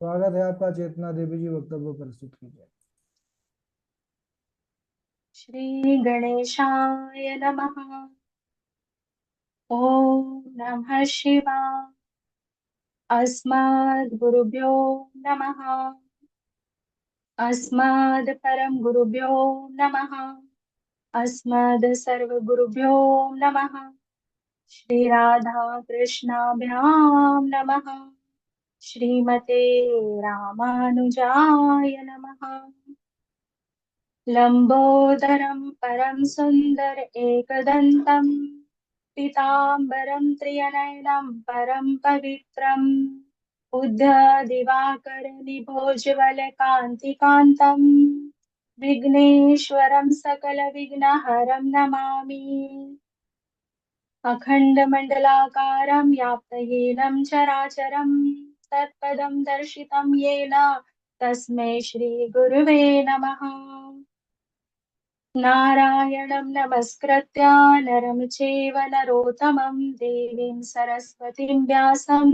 स्वागत है आपका। चेतना देवी जी, वक्तव्य प्रस्तुत कीजिए। श्री गणेशाय नमः। ओम नमः शिवाय। अस्मद् गुरुभ्यो नमः। अस्मद् परम गुरुभ्यो नमः। अस्मद् सर्व गुरुभ्यो नमः। श्री राधा कृष्णाभ्यां नमः। श्रीमते रामानुजाय नमः। लंबोदरं परम सुंदर एकदंतं पीताम्बरं त्रिनयनं परम पवित्रम् उद्धदिवाकरनिभोज्वलकान्तिकान्तं विघ्नेश्वरं सकलविघ्नहरं नमामि। अखण्डमण्डलाकारं व्याप्तयेनं चराचरं तत्पदं दर्शितं येन तस्मै श्रीगुरुवे नमः। नारायणं नमस्कृत्य नरं चैव नरोत्तमं देवीं सरस्वतीं व्यासं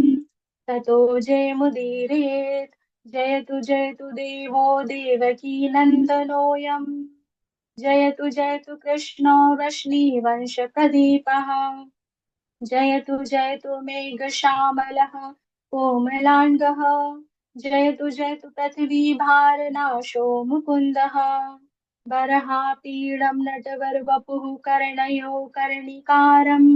ततो जयमुदीरयेत्। जयतु देवो देवकी नन्दनोऽयं जयतु कृष्णो वृष्णिवंशप्रदीपः। जयतु मेघश्यामलः कोमलाङ्गः। जयतु पृथिवीभारनाशो मुकुन्दः। बर्हापीडं नटवरवपुः कर्णयो कर्णिकारम्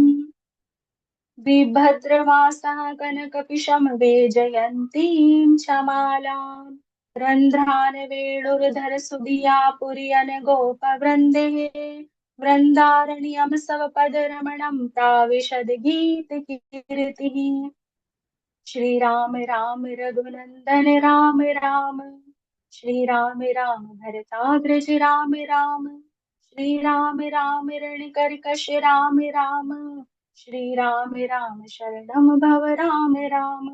बिभद्रवासः कनकपिशमवेजयन्तीं च मालाम् रन्ध्रान् वेणुर्धर सुधिया पुर्यनगोपवृन्देः वृन्दारण्यं सवपदरमणं प्राविशद गीतकीर्तिः। श्रीराम राम रघुनंदन राम राम। श्रीराम राम भरताग्रज राम राम। श्रीराम रणकर्कश राम राम। श्रीराम शरणं भव राम राम।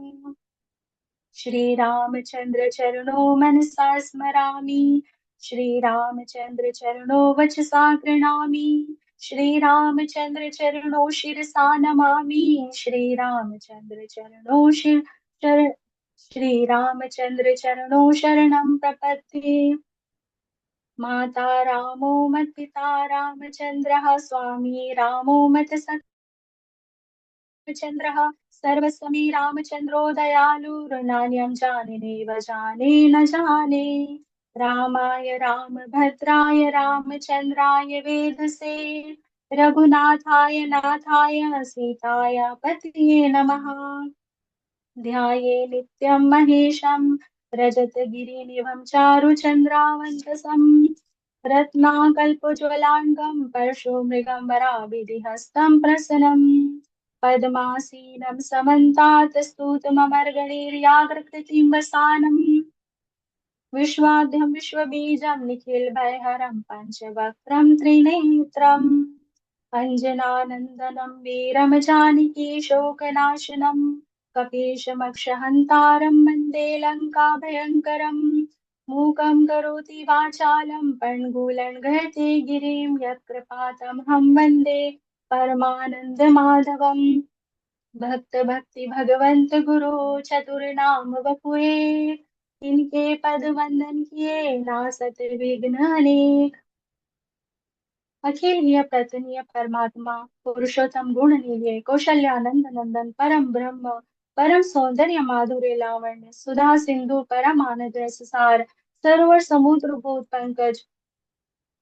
श्रीरामचंद्र चरणो मनसा स्मरामि। श्रीरामचंद्र चरणो वचसा गृणामि। श्रीरामचंद्र चरणो शिरसा नमामि। श्रीरामचंद्र चरणो श्रीरामचंद्र चरणो शरणं प्रपद्ये। माता रामो मत्पिता रामचंद्रः स्वामी रामो मत्सखा रामचंद्रः सर्वस्वमी रामचंद्रो दयालुर्नान्यं जाने जाने न जाने। रामाय रामभद्राय रामचंद्राय वेधसे रघुनाथाय नाथाय सीताय पतये नमः। ध्याये नित्यं महेशं रजतगिरिनिभं चारुचन्द्रावन्तसं रत्नाकल्पज्वलाङ्गं परशुमृगम्बराभिधिहस्तं प्रसन्नं पद्मासीनं समन्तात् स्तुतममर्गणैर्याग्रकृतिं वसानं विश्वाद्यं विश्वबीजं निखिलभयहरं पञ्चवक्त्रं त्रिनेत्रम् अञ्जनानन्दनं वीरं जानकी शोकनाशनं कपीशमक्षहन्तारं वन्दे लङ्काभयङ्करम् मूकं करोति वाचालं पङ्गुलङ्घयते गिरिं यत्कृपातमहं वन्दे परमानन्दमाधवम्। भक्त भक्ति भगवंत गुरु चतुर्नाम बपुए इनके पद वंदन किए नासत विघ्न अनेक। अखिल प्रतनीय परमात्मा पुरुषोत्तम गुण निधे कौशल्यानंद नंदन परम ब्रह्म परम सौंदर्य माधुर्य लावण्य सुधा सिंधु परमानंद रस सार सरोवर समुद्र भूत पंकज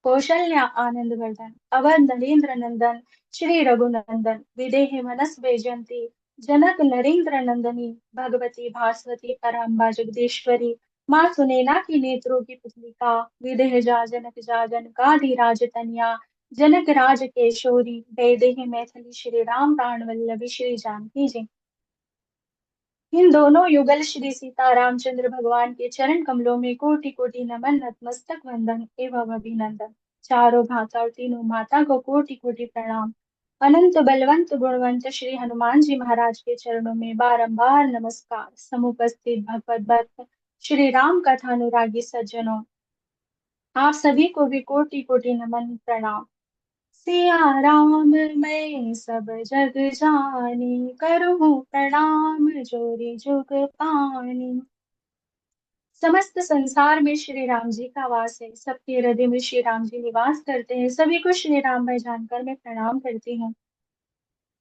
कौशल्या आनंद वर्धन अवध नरेंद्र नंदन श्री रघुनंदन विदेहि मनस बेजंती जनक नरेंद्र नंदनी भगवती भास्वती परम्बा जगदीश्वरी माँ सुनैना की नेत्रों की पुतलिका विदेह जा जनक जा जनकाधिराज तनया जनक राज केशोरी वैदेही मैथिली श्री राम प्राण वल्लभी श्री जानकी जी। इन दोनों युगल श्री सीता रामचंद्र भगवान के चरण कमलों में कोटि कोटि नमन नतमस्तक वंदन एवं अभिनंदन। चारों भाषा और तीनों माता को कोटि कोटि प्रणाम। अनंत बलवंत गुणवंत श्री हनुमान जी महाराज के चरणों में बारंबार नमस्कार। समुपस्थित भगवत भक्त श्री राम कथा अनुरागी सज्जनों, आप सभी को भी कोटि कोटि नमन प्रणाम। सिया राम मैं सब जग जानी, करूँ प्रणाम जोरी जुग पानी। समस्त संसार में श्री राम जी का वास है, सबके हृदय में श्री राम जी निवास करते हैं। सभी को श्री राम भाई जानकर मैं प्रणाम करती हूँ।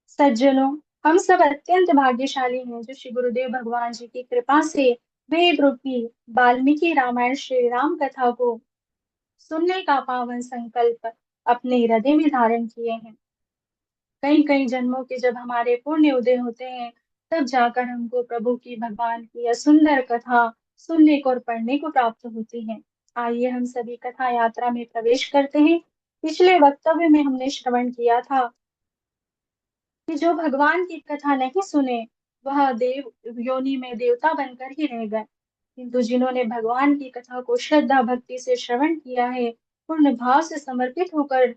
सज्जनों, हम सब अत्यंत भाग्यशाली हैं जो श्री गुरुदेव भगवान जी की कृपा से वेद रूपी वाल्मीकि रामायण श्री राम कथा को सुनने का पावन संकल्प अपने हृदय में धारण किए हैं। कई कई जन्मों के जब हमारे पुण्य उदय होते हैं, तब जाकर हमको प्रभु की भगवान की यह सुंदर कथा सुनने को और पढ़ने को प्राप्त होती है। आइए हम सभी कथा यात्रा में प्रवेश करते हैं। पिछले वक्तव्य में हमने श्रवण किया था कि जो भगवान की कथा नहीं सुने, वह देव योनि में देवता बनकर ही रह गए। किंतु जिन्होंने भगवान की कथा को श्रद्धा भक्ति से श्रवण किया है, पूर्ण भाव से समर्पित होकर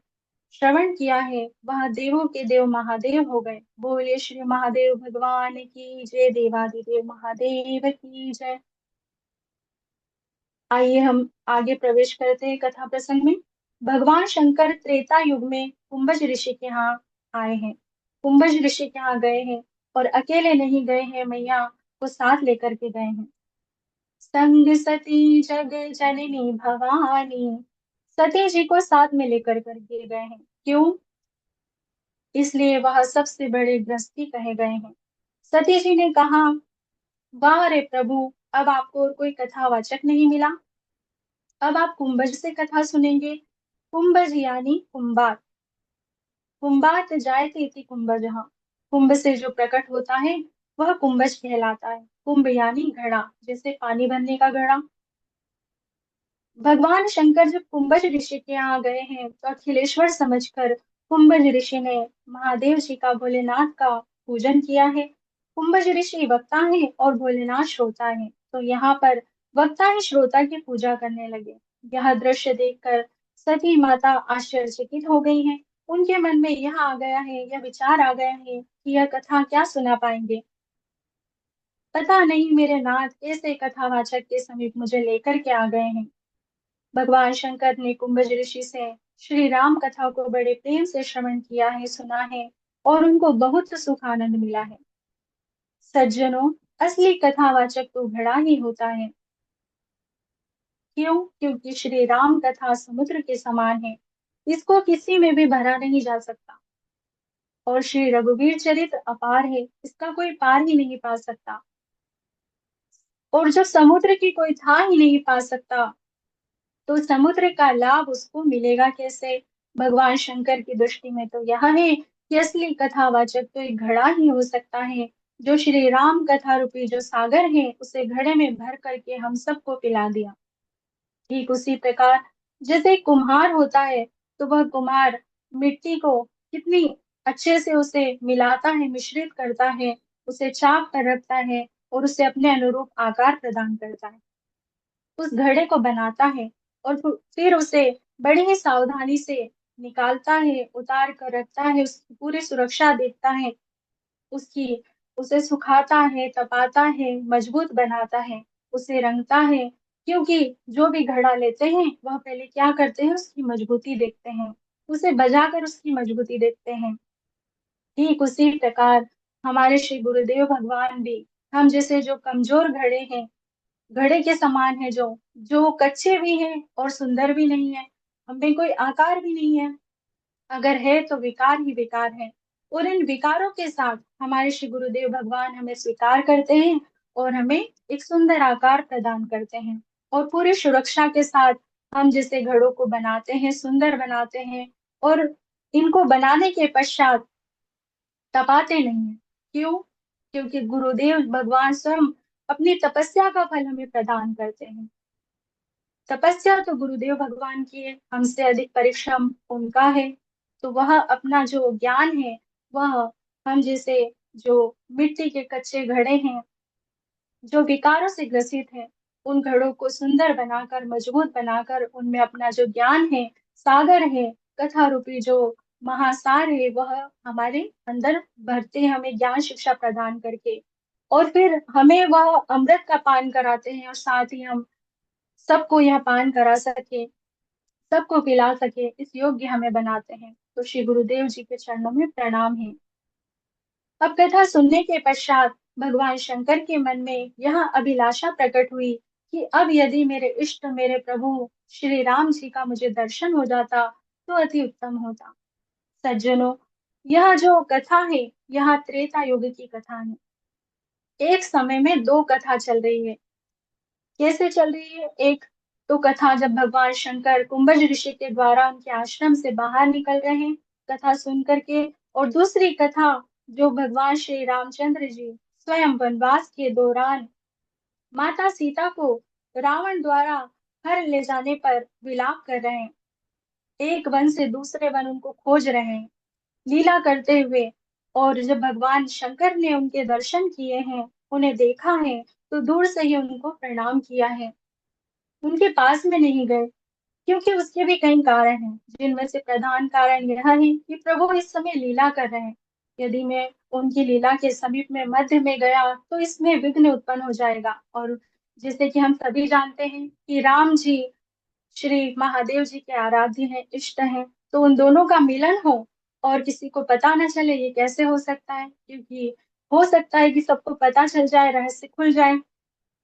श्रवण किया है, वह देवों के देव महादेव हो गए। बोले श्री महादेव भगवान की जय, देवादिदेव महादेव की जय। आइए हम आगे प्रवेश करते हैं कथा प्रसंग में। भगवान शंकर त्रेता युग में कुंभज ऋषि के यहाँ आए हैं। कुंभज ऋषि के यहाँ गए हैं और अकेले नहीं गए हैं, मैया को साथ लेकर के गए हैं। संग सती जग जननी भवानी, सती जी को साथ में लेकर करके गए हैं। क्यों? इसलिए वह सबसे बड़े गृहस्थी कहे गए हैं। सती जी ने कहा, वाह रे प्रभु, अब आपको और कोई कथावाचक नहीं मिला, अब आप कुंभज से कथा सुनेंगे। कुंभज यानी कुंभार, कुंभात जायते इति कुंभजः, कुंभ से जो प्रकट होता है वह कुंभज कहलाता है। कुंभ यानी घड़ा, जैसे पानी भरने का घड़ा। भगवान शंकर जब कुंभज ऋषि के यहाँ गए हैं, तो अखिलेश्वर समझकर कुंभज ऋषि ने महादेव जी का, भोलेनाथ का पूजन किया है। कुंभज ऋषि वक्ता है और भोलेनाथ श्रोता है, तो यहाँ पर वक्ता ही श्रोता की पूजा करने लगे। यह दृश्य देखकर सती माता आश्चर्यचकित हो गई हैं। उनके मन में यह आ गया है, यह विचार आ गया है कि यह कथा क्या सुना पाएंगे। पता नहीं मेरे नाथ कैसे कथावाचक के समीप मुझे लेकर के आ गए हैं। भगवान शंकर ने कुंभज ऋषि से श्री राम कथा को बड़े प्रेम से श्रवण किया है, सुना है, और उनको बहुत सुख आनंद मिला है। सज्जनों, असली कथावाचक तो घड़ा ही होता है। क्यों? क्योंकि श्री राम कथा समुद्र के समान है, इसको किसी में भी भरा नहीं जा सकता। और श्री रघुवीर चरित्र अपार है, इसका कोई पार ही नहीं पा सकता। और जब समुद्र की कोई था ही नहीं पा सकता, तो समुद्र का लाभ उसको मिलेगा कैसे? भगवान शंकर की दृष्टि में तो यह है कि असली कथावाचक तो एक घड़ा ही हो सकता है, जो श्री राम कथा रूपी जो सागर है, उसे घड़े में भर करके हम सबको पिला दिया। ठीक उसी प्रकार जैसे एक कुम्हार होता है, तो वह कुम्हार मिट्टी को कितनी अच्छे से उसे मिलाता है, मिश्रित करता है, उसे चाक कर रखता है और उसे अपने अनुरूप आकार प्रदान करता है, उस घड़े को बनाता है, और फिर उसे बड़ी ही सावधानी से निकालता है, उतार कर रखता है, उसकी पूरी सुरक्षा देखता है, उसकी उसे सुखाता है, तपाता है, मजबूत बनाता है, उसे रंगता है। क्योंकि जो भी घड़ा लेते हैं, वह पहले क्या करते हैं, उसकी मजबूती देखते हैं, उसे बजाकर उसकी मजबूती देखते हैं। ठीक उसी प्रकार हमारे श्री गुरुदेव भगवान भी हम जैसे जो कमजोर घड़े हैं, घड़े के समान है, जो जो कच्चे भी हैं और सुंदर भी नहीं है, हमें कोई आकार भी नहीं है, अगर है तो विकार ही विकार है। और इन विकारों के साथ हमारे श्री गुरुदेव भगवान हमें स्वीकार करते हैं और हमें एक सुंदर आकार प्रदान करते हैं, और पूरी सुरक्षा के साथ हम जैसे घड़ों को बनाते हैं, सुंदर बनाते हैं, और इनको बनाने के पश्चात तपाते नहीं है। क्यों? क्योंकि गुरुदेव भगवान स्वयं अपनी तपस्या का फल हमें प्रदान करते हैं। तपस्या तो गुरुदेव भगवान की है, हमसे अधिक परिश्रम उनका है। तो वह अपना जो ज्ञान है, वह हम जैसे जो मिट्टी के कच्चे घड़े हैं, जो विकारों से ग्रसित हैं, उन घड़ों को सुंदर बनाकर, मजबूत बनाकर, उनमें अपना जो ज्ञान है, सागर है, कथा रूपी जो महासार है, वह हमारे अंदर भरते हैं, हमें ज्ञान शिक्षा प्रदान करके, और फिर हमें वह अमृत का पान कराते हैं, और साथ ही हम सबको यह पान करा सके, सबको पिला सके, इस योग्य हमें बनाते हैं। तो श्री गुरुदेव जी के चरणों में प्रणाम है। अब कथा सुनने के पश्चात भगवान शंकर के मन में यह अभिलाषा प्रकट हुई कि अब यदि मेरे इष्ट मेरे प्रभु श्री राम जी का मुझे दर्शन हो जाता तो अति उत्तम होता। सज्जनों, यह जो कथा है, यह त्रेता युग की कथा है। एक समय में दो कथा चल रही है। कैसे चल रही है? एक तो कथा जब भगवान शंकर कुंभज ऋषि के द्वारा उनके आश्रम से बाहर निकल रहे हैं कथा सुन करके, और दूसरी कथा जो भगवान श्री रामचंद्र जी स्वयं वनवास के दौरान माता सीता को रावण द्वारा हर ले जाने पर विलाप कर रहे हैं, एक वन से दूसरे वन उनको खोज रहे हैं लीला करते हुए। और जब भगवान शंकर ने उनके दर्शन किए हैं, उन्हें देखा है, तो दूर से ही उनको प्रणाम किया है, उनके पास में नहीं गए, क्योंकि उसके भी कई कारण हैं, जिनमें से प्रधान कारण यह है कि प्रभु इस समय लीला कर रहे हैं। यदि मैं उनकी लीला के समीप में मध्य में गया तो इसमें विघ्न उत्पन्न हो जाएगा। और जैसे कि हम सभी जानते हैं कि राम जी श्री महादेव जी के आराध्य हैं, इष्ट हैं, तो उन दोनों का मिलन हो और किसी को पता न चले, ये कैसे हो सकता है? क्योंकि हो सकता है कि सबको पता चल जाए, रहस्य खुल जाए।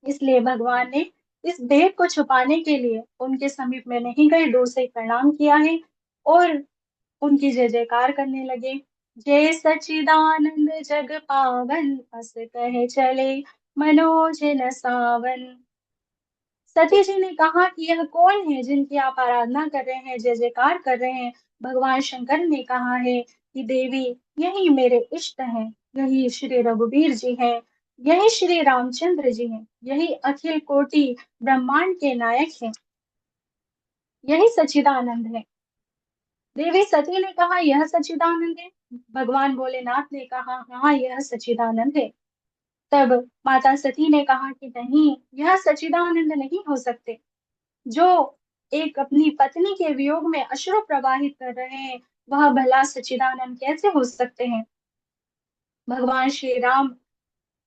इसलिए भगवान ने इस भेद को छुपाने के लिए उनके समीप में नहीं गए, दूर से ही प्रणाम किया है और उनकी जय जयकार करने लगे। जय सच्चिदानंद जग पावन, अस कहे चले मनोज न सावन। सती जी ने कहा कि यह कौन है जिनकी आप आराधना कर रहे हैं, जय जयकार कर रहे हैं? भगवान शंकर ने कहा है कि देवी, यही मेरे इष्ट हैं, यही श्री रघुवीर जी हैं, यही श्री रामचंद्र जी हैं, यही अखिल कोटि ब्रह्मांड के नायक हैं, यही सच्चिदानंद है। देवी सती ने कहा यह सच्चिदानंद है। भगवान भोलेनाथ ने कहा हाँ, यह सच्चिदानंद है। तब माता सती ने कहा कि नहीं, यह सच्चिदानंद नहीं हो सकते। जो एक अपनी पत्नी के वियोग में अश्रु प्रवाहित कर रहे हैं, वह भला सच्चिदानंद कैसे हो सकते हैं? भगवान श्री राम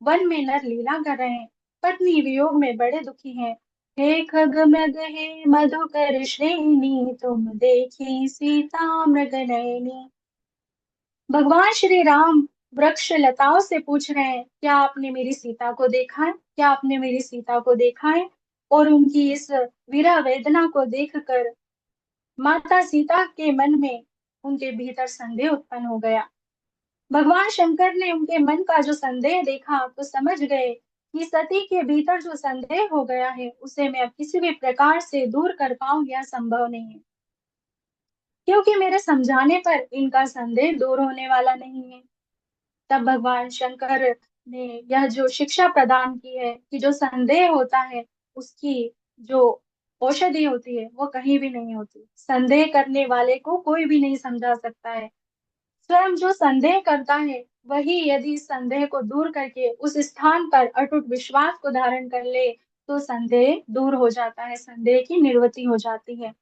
वन में नर लीला कर रहे हैं, पत्नी वियोग में बड़े दुखी हैं। हे खगमग हे मधुकर श्रेणी, तुम देखी सीता मृग नयनी। भगवान श्री राम वृक्ष लताओं से पूछ रहे हैं, क्या आपने मेरी सीता को देखा है? क्या आपने मेरी सीता को देखा है? और उनकी इस विरह वेदना को देखकर माता सीता के मन में, उनके भीतर संदेह उत्पन्न हो गया। भगवान शंकर ने उनके मन का जो संदेह देखा तो समझ गए कि सती के भीतर जो संदेह हो गया है, उसे मैं अब किसी भी प्रकार से दूर कर पाऊं, यह संभव नहीं है, क्योंकि मेरे समझाने पर इनका संदेह दूर होने वाला नहीं है। तब भगवान शंकर ने यह जो शिक्षा प्रदान की है कि जो संदेह होता है, उसकी जो औषधि होती है वो कहीं भी नहीं होती, संदेह करने वाले को कोई भी नहीं समझा सकता है। स्वयं जो संदेह करता है, वही यदि संदेह को दूर करके उस स्थान पर अटूट विश्वास को धारण कर ले, तो संदेह दूर हो जाता है, संदेह की निवृत्ति हो जाती है।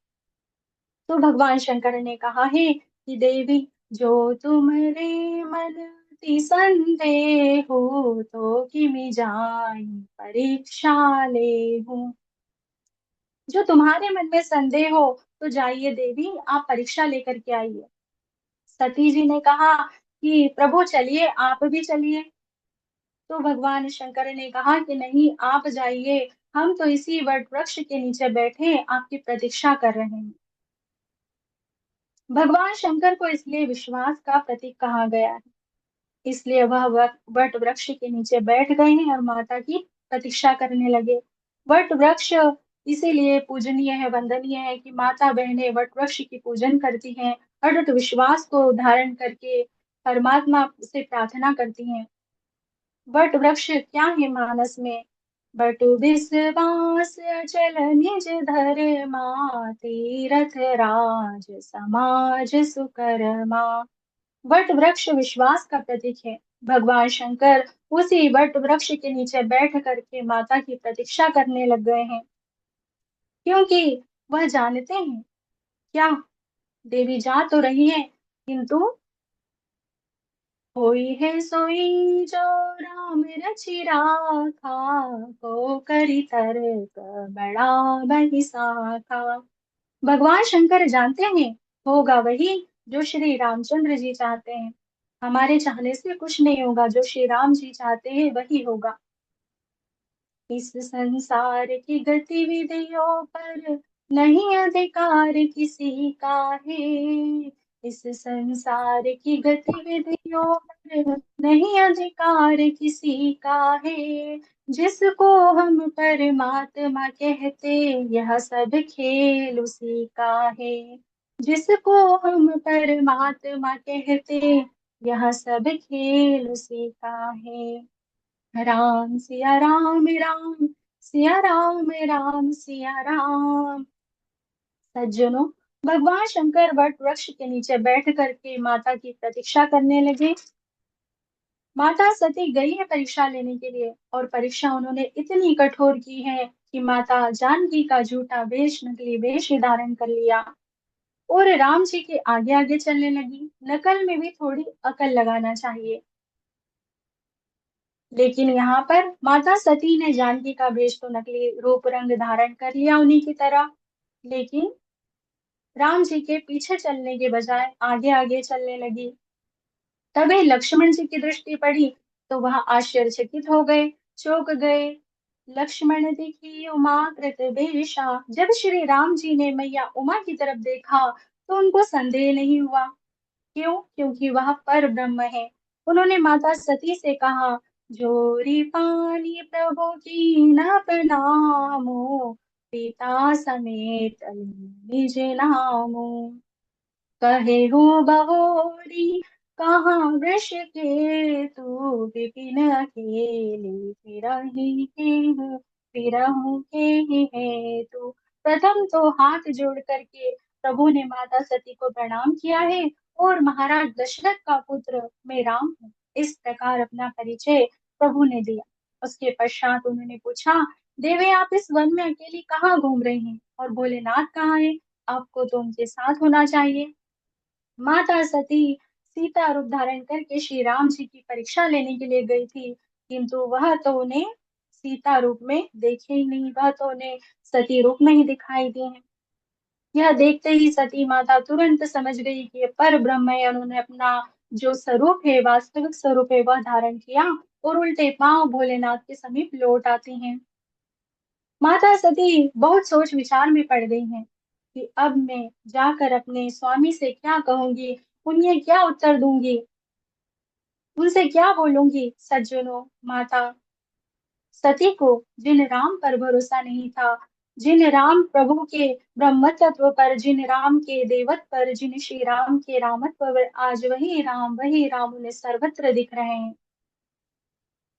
तो भगवान शंकर ने कहा है कि देवी, जो तुम्हारे मन ती संदेह हो, तो किमि जाई परीक्षा ले हूँ। जो तुम्हारे मन में संदेह हो, तो जाइए देवी, आप परीक्षा लेकर के आइए। सती जी ने कहा कि प्रभु चलिए, आप भी चलिए। तो भगवान शंकर ने कहा कि नहीं, आप जाइए, हम तो इसी वट वृक्ष के नीचे बैठे आपकी प्रतीक्षा कर रहे हैं। भगवान शंकर को इसलिए विश्वास का प्रतीक कहा गया है, इसलिए वह वट वृक्ष के नीचे बैठ गए हैं और माता की प्रतीक्षा करने लगे। वट वृक्ष इसीलिए पूजनीय है, वंदनीय है कि माता बहनें वट वृक्ष की पूजन करती हैं, अटूट विश्वास को धारण करके परमात्मा से प्रार्थना करती हैं। वट वृक्ष क्या है मानस में? बटु विश्वास अचल निज धर्मा, तीरथ राज समाज सुकर्मा। वट वृक्ष विश्वास का प्रतीक है। भगवान शंकर उसी वट वृक्ष के नीचे बैठ करके माता की प्रतीक्षा करने लग गए हैं, क्योंकि वह जानते हैं क्या, देवी जा तो रही है, किंतु होई है सोई जो राम रचि राखा, को करी तर्क बड़ा बही साखा। भगवान शंकर जानते हैं होगा वही जो श्री रामचंद्र जी चाहते हैं। हमारे चाहने से कुछ नहीं होगा, जो श्री राम जी चाहते हैं वही होगा। इस संसार की गतिविधियों पर नहीं अधिकार किसी का है। इस संसार की गतिविधियों पर नहीं अधिकार किसी का है। जिसको हम परमात्मा कहते, यह सब खेल उसी का है। जिसको हम परमात्मा कहते, यह सब खेल उसी का है। राम सिया राम, राम सिया राम, राम सिया राम। सज्जनों, भगवान शंकर वट वृक्ष के नीचे बैठ करके माता की प्रतीक्षा करने लगे। माता सती गई है परीक्षा लेने के लिए, और परीक्षा उन्होंने इतनी कठोर की है कि माता जानकी का झूठा वेश, नकली वेश ही धारण कर लिया और राम जी के आगे आगे चलने लगी। नकल में भी थोड़ी अकल लगाना चाहिए। लेकिन यहाँ पर माता सती ने जानकी का वेश तो नकली रूप रंग धारण कर लिया उन्हीं की तरह, लेकिन राम जी के पीछे चलने के बजाय आगे आगे चलने लगी। तभी लक्ष्मण जी की दृष्टि पड़ी तो वह आश्चर्यचकित हो गए, चौंक गए। लक्ष्मण दिखी उमा कृत बेशा। जब श्री राम जी ने मैया उमा की तरफ देखा तो उनको संदेह नहीं हुआ। क्यों? क्योंकि वह पर ब्रह्म है। उन्होंने माता सती से कहा, जोरी पानी प्रभु की न प्रणामो, पिता समेत निज नामो। कहे हो बहोरी, कहाँ वृष के तू, विपिन अकेले फिरहि के, फिरहु के है तू। प्रथम तो हाथ जोड़ करके प्रभु ने माता सती को प्रणाम किया है और महाराज दशरथ का पुत्र मैं राम हूँ, इस प्रकार अपना परिचय प्रभु ने दिया। उसके पश्चात उन्होंने पूछा, देवे आप इस वन में अकेली कहाँ घूम रही हैं और भोलेनाथ कहाँ है? आपको तो उनके साथ होना चाहिए। माता सती सीता रूप धारण करके श्री राम जी की परीक्षा लेने के लिए गई थी, किंतु वह तो उन्हें सीता रूप में देखे ही नहीं, वह तो उन्हें सती रूप में ही दिखाई दी है। यह देखते ही सती माता तुरंत समझ गई कि ये पर ब्रह्म है। उन्होंने अपना जो स्वरूप है, वास्तविक स्वरूप है, वह धारण किया और उल्टे पांव भोलेनाथ के समीप लौट आती हैं। माता सती बहुत सोच विचार में पड़ गई हैं कि अब मैं जाकर अपने स्वामी से क्या कहूंगी, उन्हें क्या उत्तर दूंगी, उनसे क्या बोलूंगी। सज्जनों, माता सती को जिन राम पर भरोसा नहीं था, जिन राम प्रभु के ब्रह्म तत्व पर, जिन राम के देवत्व पर, जिन श्री राम के रामत्व पर, आज वही राम उन्हें सर्वत्र दिख रहे हैं।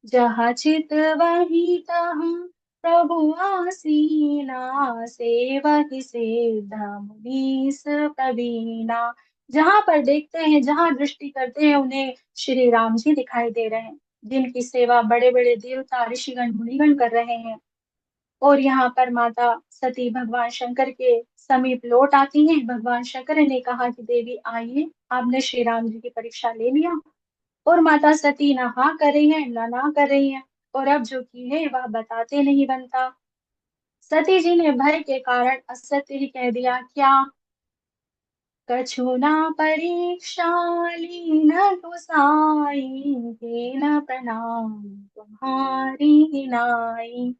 जहाँ चित वही तहाँ प्रभु आसीना, सेवक सिद्ध मुनीस प्रवीणा। जहाँ पर देखते हैं, जहाँ दृष्टि करते हैं, उन्हें श्री राम जी दिखाई दे रहे हैं, जिनकी सेवा बड़े बड़े देवता ऋषिगण मुनिगण कर रहे हैं। और यहाँ पर माता सती भगवान शंकर के समीप लौट आती हैं। भगवान शंकर ने कहा कि देवी आइए, आपने श्री राम जी की परीक्षा ले लिया। और माता सती ना हाँ कर रही है ना कर रही है, और अब जो की है वह बताते नहीं बनता। सती जी ने भय के कारण असत्य ही कह दिया। क्या? कछु ना परीक्षा लीन गुसाई, हे न प्रणाम तुम्हारी नाई।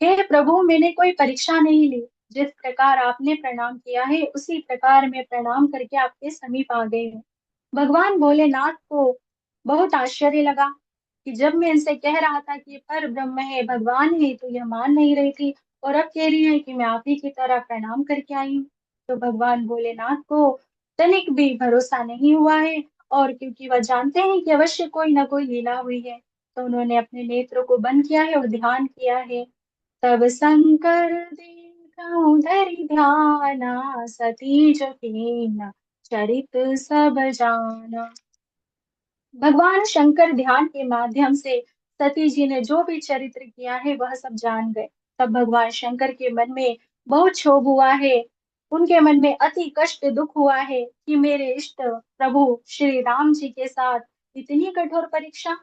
हे प्रभु, मैंने कोई परीक्षा नहीं ली। जिस प्रकार आपने प्रणाम किया है उसी प्रकार मैं प्रणाम करके आपके समीप आ गई हूँ। भगवान भोलेनाथ को बहुत आश्चर्य लगा कि जब मैं इनसे कह रहा था कि ये पर ब्रह्म है, भगवान है, तो यह मान नहीं रही थी, और अब कह रही है कि मैं आप ही की तरह प्रणाम करके आई हूँ। तो भगवान भोलेनाथ को तनिक भी भरोसा नहीं हुआ है, और क्योंकि वह जानते हैं कि अवश्य कोई ना कोई लीला हुई है, तो उन्होंने अपने नेत्रों को बंद किया है और ध्यान किया है। तब शंकर देखऊं धरि ध्याना, सती जो कीन चरित सब जाना। भगवान शंकर ध्यान के माध्यम से सती जी ने जो भी चरित्र किया है वह सब जान गए। तब भगवान शंकर के मन में बहुत क्षोभ हुआ है। उनके मन में अति कष्ट दुख हुआ है कि मेरे इष्ट प्रभु श्री राम जी के साथ इतनी कठोर परीक्षा,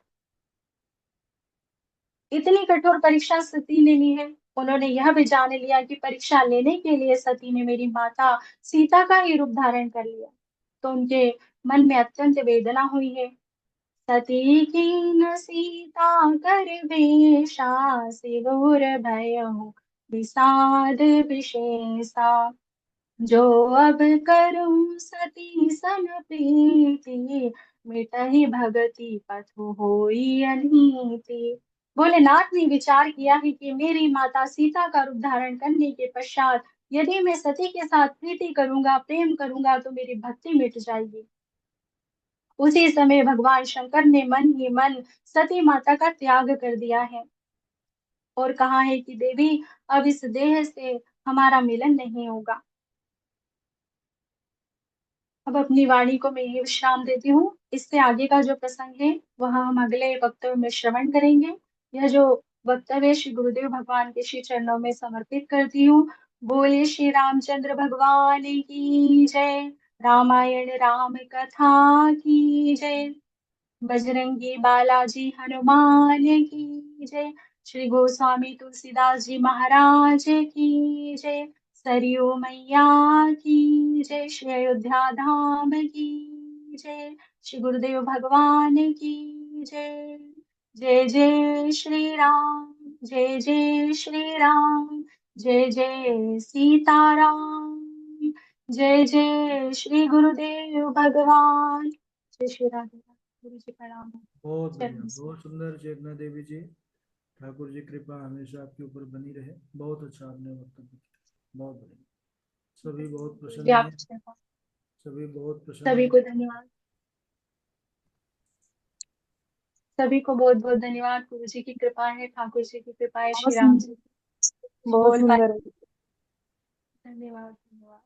इतनी कठोर परीक्षा सती ने ली है। उन्होंने यह भी जान लिया कि परीक्षा लेने के लिए सती ने मेरी माता सीता का ही रूप धारण कर लिया, तो उनके मन में अत्यंत वेदना हुई है। सती कीन सीता कर वेशा, सिरुर भयउ विषाद विशेषा। जो अब करूं सती सन प्रीति, मिटहि भगति पथु होई अनीति। भोलेनाथ ने विचार किया है कि मेरी माता सीता का रूप धारण करने के पश्चात यदि मैं सती के साथ प्रीति करूंगा, प्रेम करूंगा, तो मेरी भक्ति मिट जाएगी। उसी समय भगवान शंकर ने मन ही मन सती माता का त्याग कर दिया है और कहा है कि देवी, अब इस देह से हमारा मिलन नहीं होगा। अब अपनी वाणी को मैं ये विश्राम देती हूँ। इससे आगे का जो प्रसंग है वह हम अगले वक्तव्य में श्रवण करेंगे। यह जो वक्तव्य श्री गुरुदेव भगवान के श्री चरणों में समर्पित करती हूँ। बोले श्री रामचंद्र भगवान की जय। रामायण राम कथा की जय। बजरंगी बालाजी हनुमान की जय। श्री गोस्वामी तुलसीदास जी महाराज की जय। सरयू मैया की जय। श्री अयोध्या धाम की जय। श्री गुरुदेव भगवान की जय। जय जय श्री राम। जय जय श्री राम। जय जय सीताराम। जय जय श्री गुरुदेव भगवान। जय श्री राधे। गुरु जी प्रणाम। बहुत बढ़िया, चरण स्पर्श। बहुत सुंदर चेतना देवी जी। ठाकुर जी कृपा हमेशा आपके ऊपर बनी रहे। बहुत अच्छा आपने वक्तव्य किया, बहुत बढ़िया। सभी बहुत गुरु जी प्रसन्न हैं, आपको कृपा। सभी बहुत प्रसन्न सभी हैं। को धन्यवाद। सभी को बहुत बहुत धन्यवाद। गुरु जी की कृपा है, ठाकुर जी की कृपा है, बहुत श्री राम सुंदर, जी की। बहुत बोल पाए। सुंदर है। धन्यवाद धन्यवाद।